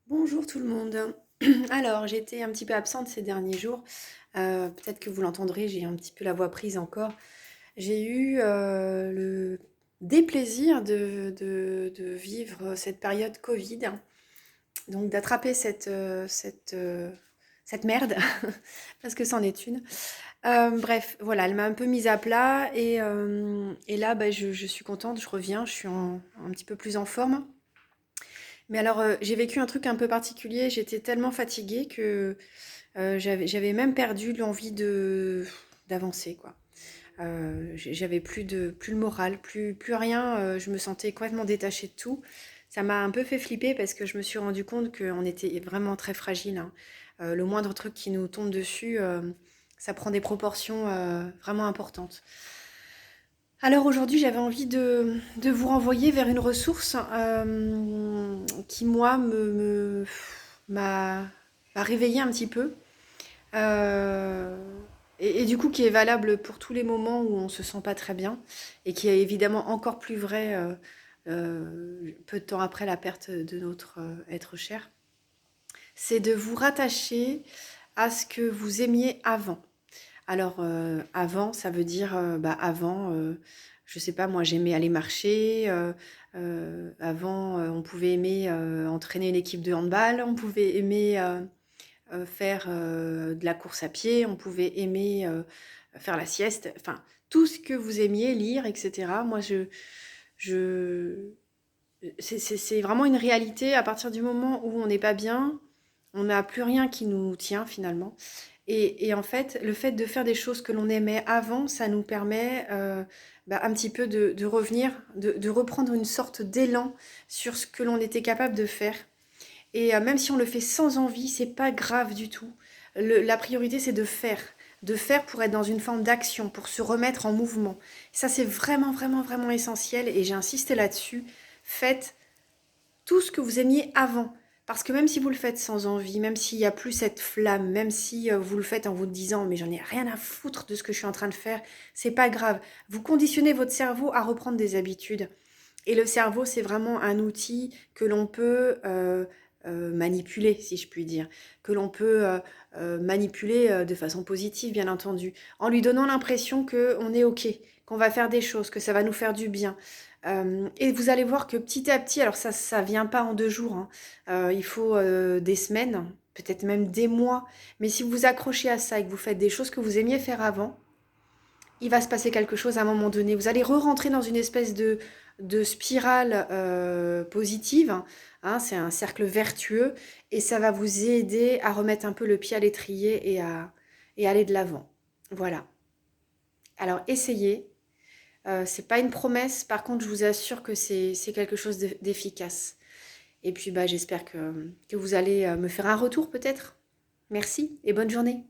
Bonjour tout le monde. Alors, j'étais un petit peu absente ces derniers jours. Peut-être que vous l'entendrez, j'ai un petit peu la voix prise encore. J'ai eu le déplaisir de vivre cette période Covid, donc d'attraper cette merde, parce que c'en est une. Bref, voilà, elle m'a un peu mise à plat et là, bah, je suis contente, je reviens, je suis un petit peu plus en forme. Mais alors, j'ai vécu un truc un peu particulier. J'étais tellement fatiguée que j'avais même perdu l'envie d'avancer, quoi. J'avais plus le moral, plus rien. Je me sentais complètement détachée de tout. Ça m'a un peu fait flipper parce que je me suis rendu compte qu'on était vraiment très fragile, hein. Le moindre truc qui nous tombe dessus, ça prend des proportions vraiment importantes. Alors aujourd'hui, j'avais envie de vous renvoyer vers une ressource qui, moi, m'a m'a réveillée un petit peu. Euh, et du coup, qui est valable pour tous les moments où on se sent pas très bien. Et qui est évidemment encore plus vrai peu de temps après la perte de notre être cher. C'est de vous rattacher à ce que vous aimiez avant. Alors, avant, ça veut dire, bah, avant, je sais pas moi, j'aimais aller marcher, avant, on pouvait aimer, entraîner une équipe de handball, on pouvait aimer, faire, de la course à pied, on pouvait aimer, faire la sieste, enfin, tout ce que vous aimiez, lire et cetera. Moi, je c'est vraiment une réalité à partir du moment où on n'est pas bien, on n'a plus rien qui nous tient finalement. Et en fait, le fait de faire des choses que l'on aimait avant, ça nous permet bah, un petit peu de revenir, de reprendre une sorte d'élan sur ce que l'on était capable de faire. Et même si on le fait sans envie, c'est pas grave du tout. La priorité, c'est de faire. De faire pour être dans une forme d'action, pour se remettre en mouvement. Ça, c'est vraiment, vraiment, vraiment essentiel et j'ai insisté là-dessus. Faites tout ce que vous aimiez avant. Parce que même si vous le faites sans envie, même s'il n'y a plus cette flamme, même si vous le faites en vous disant mais j'en ai rien à foutre de ce que je suis en train de faire, c'est pas grave. Vous conditionnez votre cerveau à reprendre des habitudes. Et le cerveau, c'est vraiment un outil que l'on peut manipuler, si je puis dire, que l'on peut manipuler de façon positive, bien entendu, en lui donnant l'impression qu'on est OK, qu'on va faire des choses, que ça va nous faire du bien. Et vous allez voir que petit à petit, alors ça vient pas en 2 jours, hein. Il faut des semaines, peut-être même des mois, mais si vous vous accrochez à ça et que vous faites des choses que vous aimiez faire avant, il va se passer quelque chose à un moment donné. Vous allez re-rentrer dans une espèce de spirale positive, hein, c'est un cercle vertueux, et ça va vous aider à remettre un peu le pied à l'étrier et aller de l'avant. Voilà. Alors essayez. C'est pas une promesse, par contre je vous assure que c'est quelque chose d'efficace. Et puis bah, j'espère que vous allez me faire un retour peut-être. Merci et bonne journée.